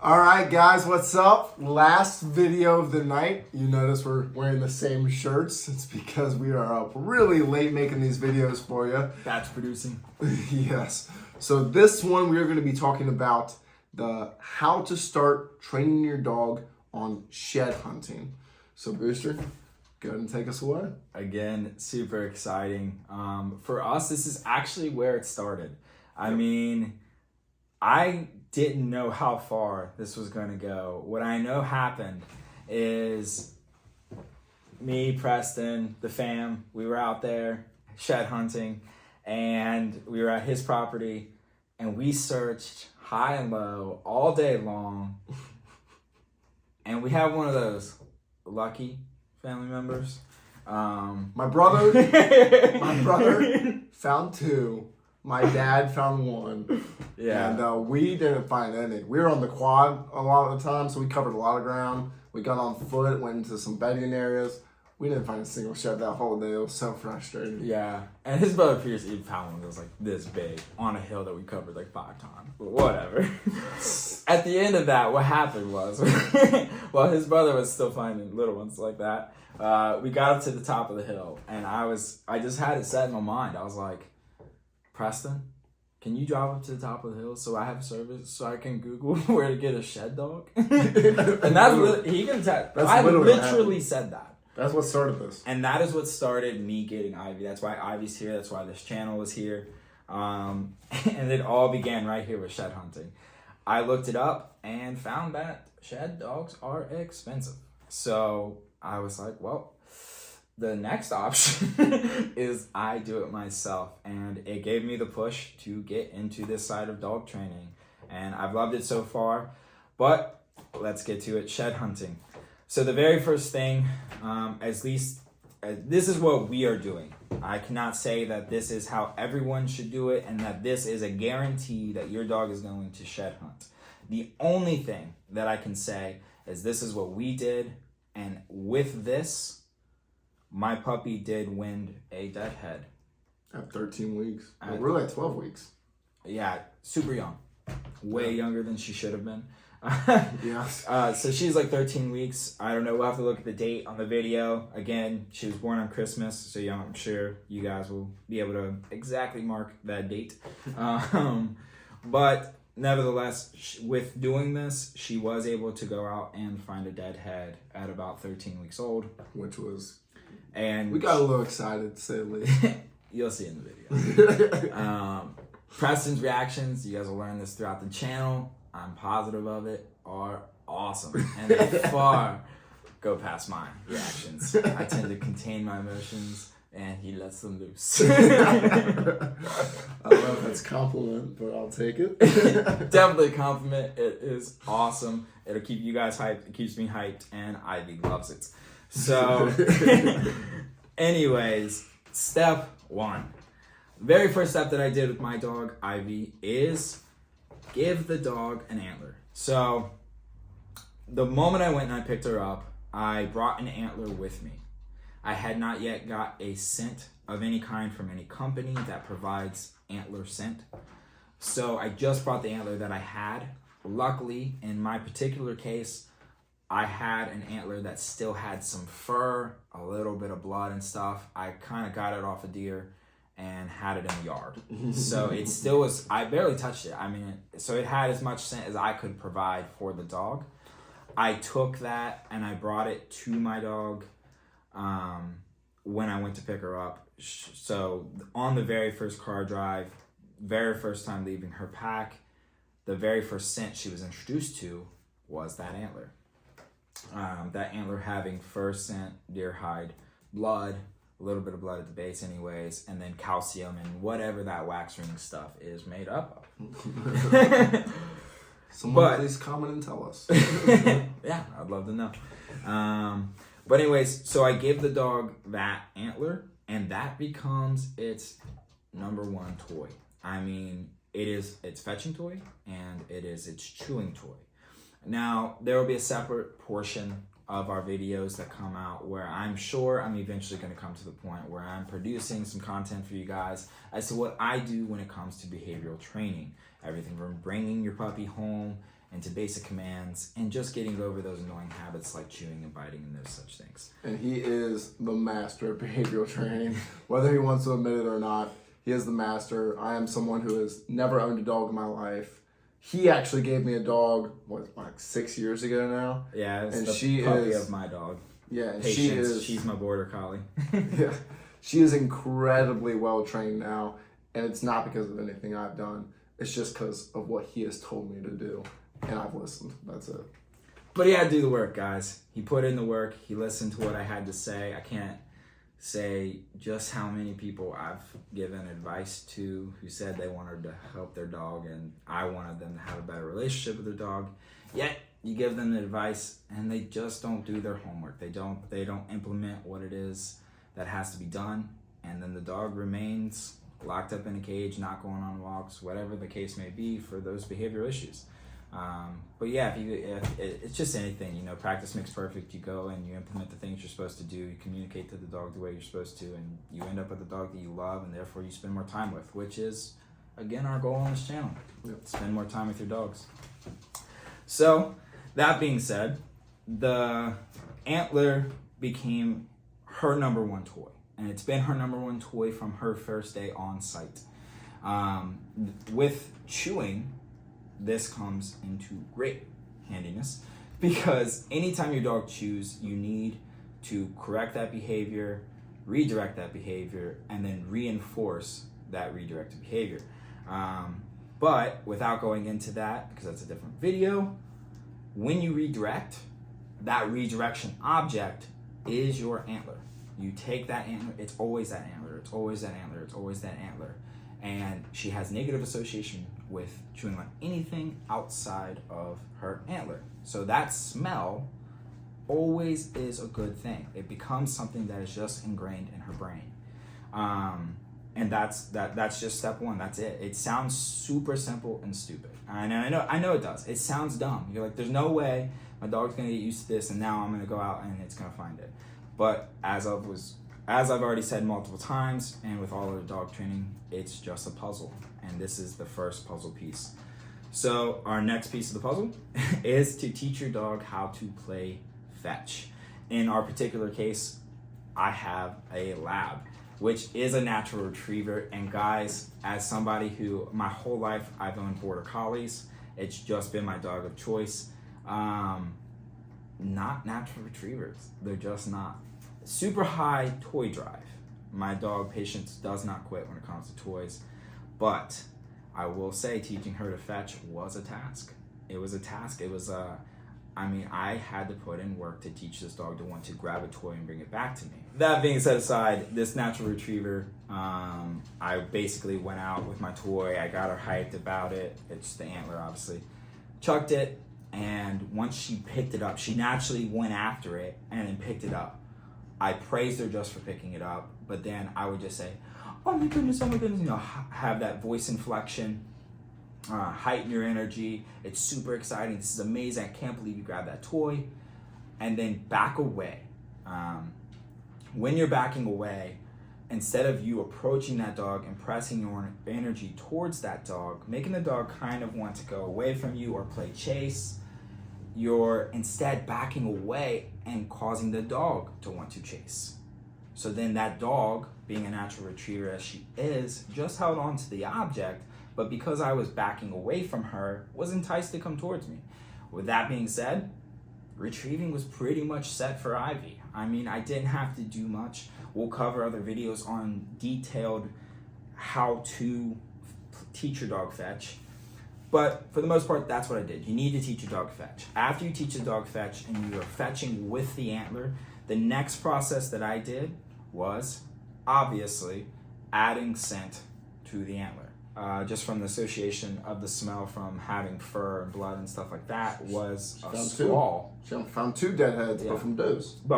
All right, guys, what's up? Last video of the night. You notice we're wearing the same shirts. It's because we are up really late making these videos for you. Batch producing. Yes. So this one, we are going to be talking about the how to start training your dog on shed hunting. So Booster, go ahead and take us away. Again, super exciting. For us, this is actually where it started. I mean, I didn't know how far this was going to go. What I know happened is me, Preston, the fam, we were out there shed hunting, and we were at his property, and we searched high and low all day long. And we have one of those lucky family members. My brother found two. My dad found one. Yeah. And we didn't find any. We were on the quad a lot of the time, so we covered a lot of ground. We got on foot, went into some bedding areas. We didn't find a single shed that whole day. It was so frustrating. Yeah. And his brother Pierce, he found one that was like this big on a hill that we covered like 5 times. But whatever. At the end of that, what happened was, while his brother was still finding little ones like that, we got up to the top of the hill, and I just had it set in my mind. I was like, Preston, can you drive up to the top of the hill so I have service so I can Google where to get a shed dog? And that's he can tell. I literally said that. That's what started this. And that is what started me getting Ivy. That's why Ivy's here. That's why this channel was here. And it all began right here with shed hunting. I looked it up and found that shed dogs are expensive. So I was like, well, the next option is I do it myself. And it gave me the push to get into this side of dog training. And I've loved it so far. But let's get to it. Shed hunting. So the very first thing, this is what we are doing. I cannot say that this is how everyone should do it and that this is a guarantee that your dog is going to shed hunt. The only thing that I can say is this is what we did. And with this, my puppy did wind a deadhead. At 13 weeks. Well, really at 12 weeks. Yeah, super young. Way younger than she should have been. Yeah. So she's like 13 weeks. I don't know. We'll have to look at the date on the video. Again, she was born on Christmas. So yeah, I'm sure you guys will be able to exactly mark that date. But nevertheless, with doing this, she was able to go out and find a deadhead at about 13 weeks old. Which was... And we got a little excited, to say the least. You'll see in the video. Preston's reactions, you guys will learn this throughout the channel. I'm positive of it, are awesome. And they far go past my reactions. I tend to contain my emotions, and he lets them loose. I don't know if that's a compliment, but I'll take it. Definitely a compliment. It is awesome. It'll keep you guys hyped. It keeps me hyped, and Ivy loves it. So, anyways, step 1. Very first step that I did with my dog, Ivy, is give the dog an antler. So, the moment I went and I picked her up, I brought an antler with me. I had not yet got a scent of any kind from any company that provides antler scent. So, I just brought the antler that I had. Luckily, in my particular case, I had an antler that still had some fur, a little bit of blood and stuff. I kind of got it off a deer and had it in the yard. So it still was, I barely touched it. I mean, so it had as much scent as I could provide for the dog. I took that and I brought it to my dog when I went to pick her up. So on the very first car drive, very first time leaving her pack, the very first scent she was introduced to was that antler. That antler having fur scent, deer hide, blood, a little bit of blood at the base anyways, and then calcium and whatever that wax ring stuff is made up of. Someone please comment and tell us. Yeah, I'd love to know. But anyways, so I give the dog that antler, and that becomes its number 1 toy. I mean, it's fetching toy, and it is its chewing toy. Now, there will be a separate portion of our videos that come out where I'm sure I'm eventually going to come to the point where I'm producing some content for you guys as to what I do when it comes to behavioral training. Everything from bringing your puppy home into basic commands, and just getting over those annoying habits like chewing and biting and those such things. And he is the master of behavioral training. Whether he wants to admit it or not, he is the master. I am someone who has never owned a dog in my life. He actually gave me a dog, like 6 years ago now? Yeah, it's and the she puppy is, of my dog. Yeah, and Patience. She's my border collie. Yeah, she is incredibly well trained now, and it's not because of anything I've done. It's just because of what he has told me to do, and I've listened. That's it. But he had to do the work, guys. He put in the work. He listened to what I had to say. I can't say just how many people I've given advice to who said they wanted to help their dog, and I wanted them to have a better relationship with their dog. Yet you give them the advice and they just don't do their homework. They don't implement what it is that has to be done, and then the dog remains locked up in a cage, not going on walks, whatever the case may be for those behavioral issues. But yeah, if it's just anything, practice makes perfect. You go and you implement the things you're supposed to do. You communicate to the dog the way you're supposed to, and you end up with a dog that you love, and therefore you spend more time with, which is, again, our goal on this channel. Yep. Spend more time with your dogs. So, that being said, the Antler became her number one toy, and it's been her number one toy from her first day on site. With chewing, this comes into great handiness, because anytime your dog chews, you need to correct that behavior, redirect that behavior, and then reinforce that redirected behavior. But without going into that, because that's a different video, when you redirect, that redirection object is your antler. You take that antler, it's always that antler, it's always that antler, it's always that antler. And she has negative association with chewing on anything outside of her antler. So that smell always is a good thing. It becomes something that is just ingrained in her brain. And that's just step one. That's it. It sounds super simple and stupid. I know it does. It sounds dumb. You're like, there's no way my dog's gonna get used to this, and now I'm gonna go out and it's gonna find it. But as I've already said multiple times, and with all of the dog training, it's just a puzzle, and this is the first puzzle piece. So our next piece of the puzzle is to teach your dog how to play fetch. In our particular case, I have a lab, which is a natural retriever. And guys, as somebody who my whole life I've owned border collies, it's just been my dog of choice. Not natural retrievers. They're just not. Super high toy drive. My dog Patience does not quit when it comes to toys, but I will say teaching her to fetch was a task. It was a task. It was I had to put in work to teach this dog to want to grab a toy and bring it back to me. That being set aside, this natural retriever, I basically went out with my toy. I got her hyped about it. It's the antler, obviously. Chucked it, and once she picked it up, she naturally went after it and then picked it up. I praised her just for picking it up, but then I would just say, oh my goodness, have that voice inflection, heighten your energy. It's super exciting. This is amazing. I can't believe you grabbed that toy. And then back away. When you're backing away, instead of you approaching that dog and pressing your energy towards that dog, making the dog kind of want to go away from you or play chase, you're instead backing away and causing the dog to want to chase. So then that dog, being a natural retriever as she is, just held on to the object, but because I was backing away from her, was enticed to come towards me. With that being said, retrieving was pretty much set for Ivy. I didn't have to do much. We'll cover other videos on detailed how to teach your dog fetch. But for the most part, that's what I did. You need to teach your dog fetch. After you teach a dog fetch and you're fetching with the antler, the next process that I did was, obviously, adding scent to the antler. Just from the association of the smell from having fur and blood and stuff like that, was a squall. She found 2 deadheads, Yeah. But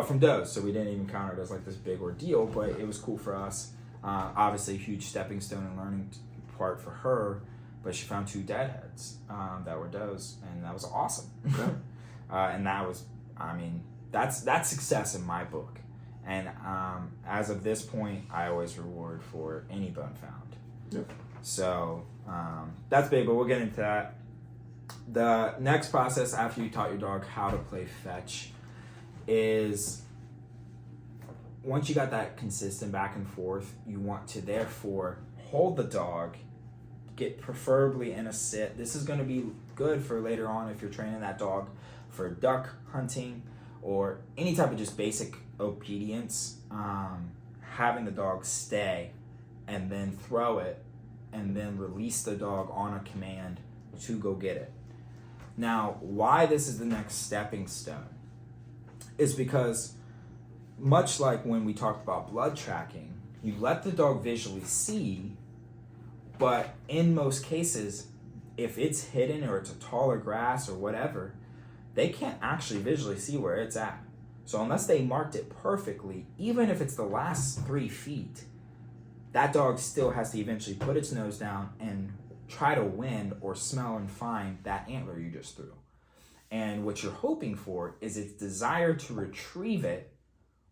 from does. So we didn't even count it as like this big ordeal, but it was cool for us. Obviously, a huge stepping stone and learning part for her. But she found 2 deadheads that were does, and that was awesome. Okay. And that was, that's success in my book. And as of this point, I always reward for any bone found. Yep. So that's big, but we'll get into that The next process after you taught your dog how to play fetch is, once you got that consistent back and forth, you want to therefore hold the dog, get preferably in a sit. This is going to be good for later on if you're training that dog for duck hunting or any type of just basic obedience. Having the dog stay and then throw it and then release the dog on a command to go get it. Now, why this is the next stepping stone is because, much like when we talked about blood tracking, you let the dog visually see, but in most cases, if it's hidden or it's a taller grass or whatever, they can't actually visually see where it's at. So unless they marked it perfectly, even if it's the last 3 feet, that dog still has to eventually put its nose down and try to wind or smell and find that antler you just threw. And what you're hoping for is its desire to retrieve it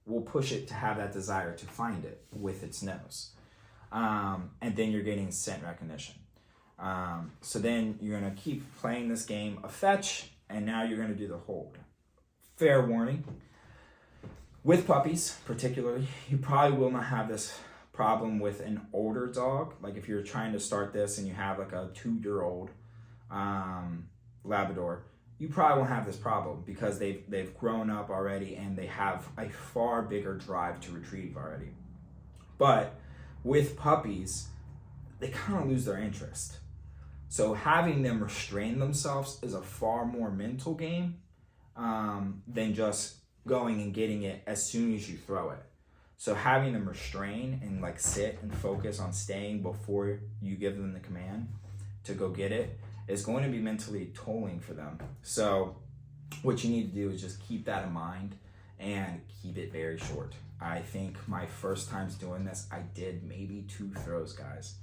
will push it to have that desire to find it with its nose. And then you're getting scent recognition. So then you're going to keep playing this game of fetch, and now you're going to do the hold. Fair warning, with puppies particularly, you probably will not have this problem with an older dog. Like if you're trying to start this and you have like a 2-year-old Labrador, you probably won't have this problem because they've grown up already and they have a far bigger drive to retrieve already. But with puppies, they kind of lose their interest. So having them restrain themselves is a far more mental game than just going and getting it as soon as you throw it. So having them restrain and like sit and focus on staying before you give them the command to go get it is going to be mentally tolling for them. So what you need to do is just keep that in mind and keep it very short. I think my first times doing this, I did maybe 2 throws, guys.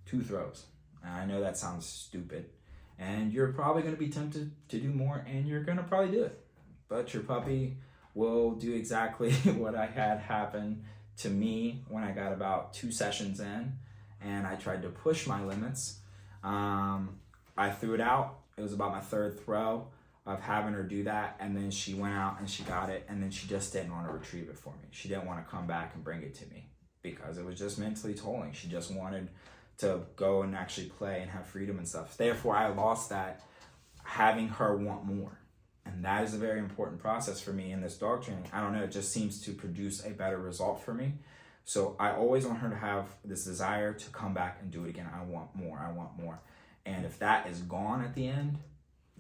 2 throws. And I know that sounds stupid. And you're probably going to be tempted to do more, and you're going to probably do it. But your puppy will do exactly what I had happen to me when I got about 2 sessions in, and I tried to push my limits. I threw it out. It was about my 3rd throw of having her do that, and then she went out and she got it, and then she just didn't want to retrieve it for me. She didn't want to come back and bring it to me because it was just mentally tolling. She just wanted to go and actually play and have freedom and stuff. Therefore, I lost that having her want more. And that is a very important process for me in this dog training. I don't know, it just seems to produce a better result for me. So I always want her to have this desire to come back and do it again. I want more, I want more. And if that is gone at the end,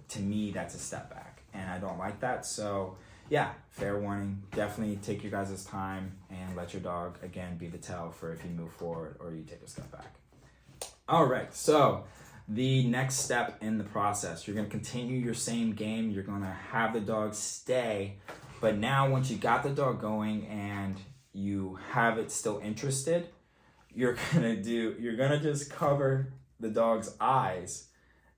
to me, that's a step back. And I don't like that. So yeah, fair warning. Definitely take your guys' time and let your dog, again, be the tell for if you move forward or you take a step back. All right, so the next step in the process, you're going to continue your same game. You're going to have the dog stay. But now once you got the dog going and you have it still interested, you're going to just cover the dog's eyes,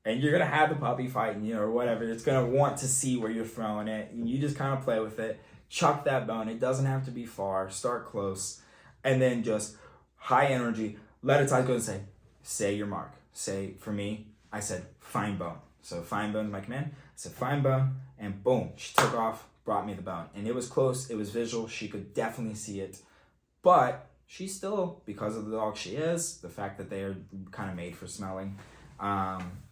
and you're going to have the puppy fighting you or whatever. It's going to want to see where you're throwing it. And you just kind of play with it. Chuck that bone. It doesn't have to be far. Start close. And then just high energy. Let its eyes go and say your mark. Say, for me, I said fine bone. So fine bone is my command. I said fine bone, and boom, she took off, brought me the bone. And it was close, it was visual, she could definitely see it. But she still, because of the dog she is, the fact that they are kind of made for smelling,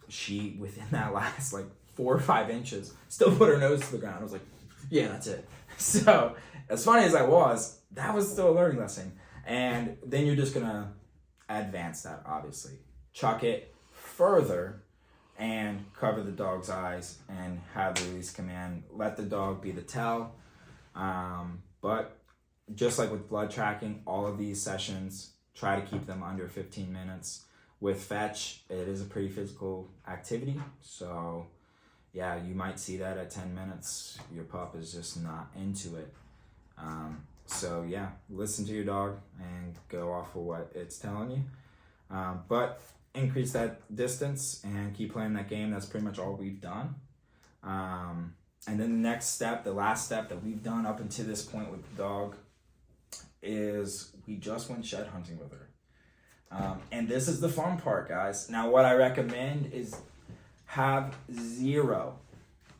she, within that last like 4 or 5 inches, still put her nose to the ground. I was like, yeah, that's it. So as funny as I was, that was still a learning lesson. And then you're just gonna advance that, obviously. Chuck it further and cover the dog's eyes and have the release command. Let the dog be the tell. But just like with blood tracking, all of these sessions, try to keep them under 15 minutes. With fetch, it is a pretty physical activity. So yeah, you might see that at 10 minutes. Your pup is just not into it. So yeah, listen to your dog and go off of what it's telling you. But increase that distance and keep playing that game. That's pretty much all we've done. And then the next step, the last step that we've done up until this point with the dog is we just went shed hunting with her. And this is the fun part, guys. Now, what I recommend is have zero,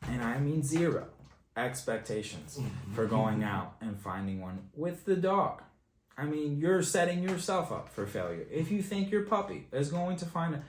and I mean zero, expectations for going out and finding one with the dog. I mean, you're setting yourself up for failure. If you think your puppy is going to find a...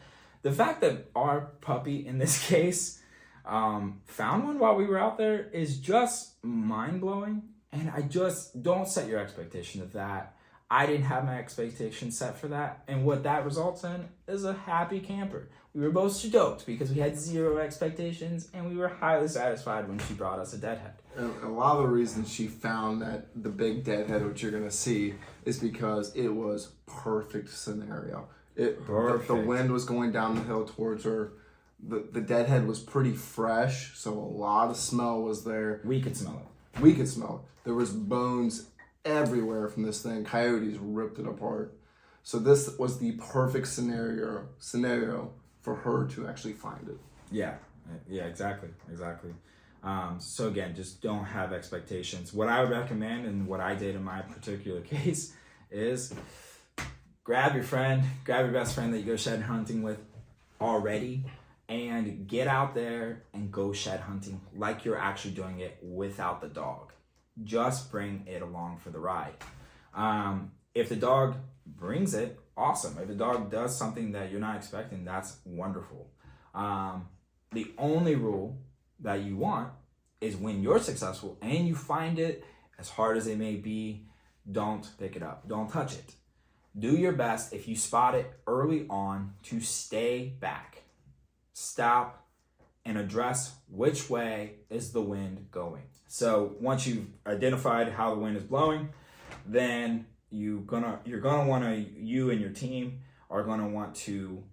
The fact that our puppy, in this case, found one while we were out there is just mind-blowing. And I just don't set your expectation of that. I didn't have my expectations set for that. And what that results in is a happy camper. We were both stoked because we had zero expectations and we were highly satisfied when she brought us a deadhead. And a lot of the reasons she found that the big deadhead, which you're going to see, is because it was perfect scenario. Perfect. The wind was going down the hill towards her. The deadhead was pretty fresh, so a lot of smell was there. We could smell it. We could smell it. There was bones everywhere from this thing. Coyotes ripped it apart. So this was the perfect scenario for her to actually find it. Yeah, exactly. So again, just don't have expectations. What I would recommend and what I did in my particular case is grab your best friend that you go shed hunting with already, and get out there and go shed hunting like you're actually doing it without the dog. Just bring it along for the ride. If the dog brings it, awesome. If the dog does something that you're not expecting, that's wonderful. The only rule that you want is when you're successful and you find it, as hard as it may be, don't pick it up. Don't touch it. Do your best if you spot it early on to stay back. Stop and address which way is the wind going. So once you've identified how the wind is blowing, then you and your team are gonna want to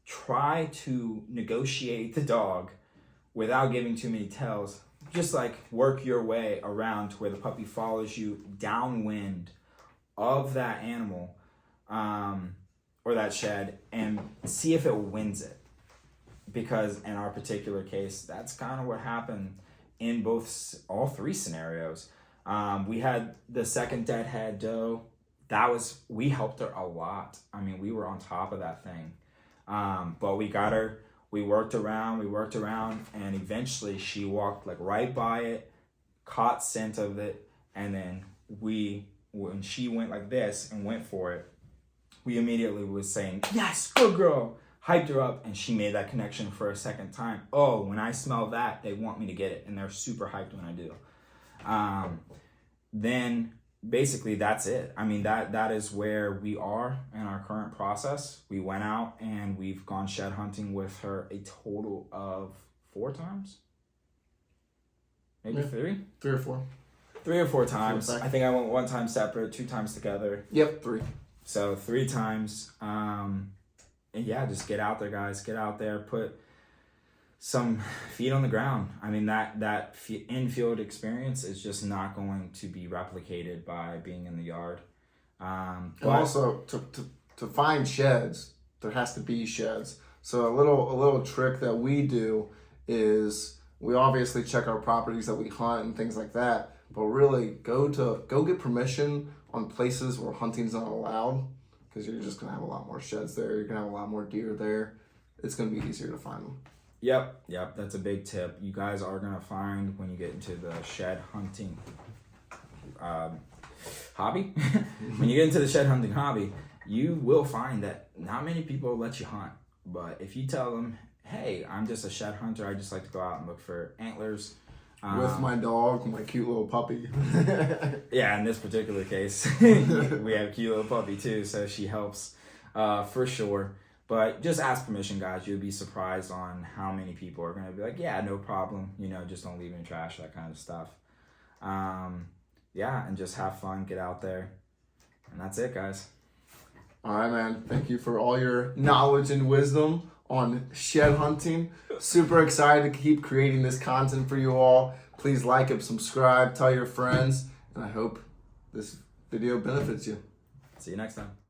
try to negotiate the dog without giving too many tells. Just like work your way around to where the puppy follows you downwind of that animal or that shed and see if it wins it. Because in our particular case, that's kind of what happened in all three scenarios. We had the second deadhead doe. We helped her a lot. I mean, we were on top of that thing. But we got her, we worked around, and eventually she walked like right by it, caught scent of it, and then when she went like this and went for it, we immediately was saying, yes, good girl, hyped her up, and she made that connection for a second time. Oh, when I smell that, they want me to get it, and they're super hyped when I do. Then basically that's it. I mean, that is where we are in our current process. We went out and we've gone shed hunting with her a total of 4 times, maybe 3 or 4. 3 or 4 times. I think I went 1 time separate, 2 times together. Yep, 3. So 3 times. And yeah, just get out there, guys. Get out there, put some feet on the ground. I mean, that infield experience is just not going to be replicated by being in the yard. And also, to find sheds, there has to be sheds. So a little trick that we do is we obviously check our properties that we hunt and things like that, but really go get permission on places where hunting's not allowed, because you're just gonna have a lot more sheds there. You're gonna have a lot more deer there. It's gonna be easier to find them. Yep, that's a big tip. You guys are gonna find when you get into the shed hunting hobby. When you get into the shed hunting hobby, you will find that not many people let you hunt. But if you tell them, hey, I'm just a shed hunter, I just like to go out and look for antlers. With my dog, my cute little puppy. Yeah, in this particular case, we have a cute little puppy too, so she helps for sure. But just ask permission, guys. You'll be surprised on how many people are going to be like, yeah, no problem. Just don't leave it in trash, that kind of stuff. Yeah, and just have fun, get out there. And that's it, guys. All right, man. Thank you for all your knowledge and wisdom on shed hunting. Super excited to keep creating this content for you all. Please like it, subscribe, tell your friends, and I hope this video benefits you. See you next time.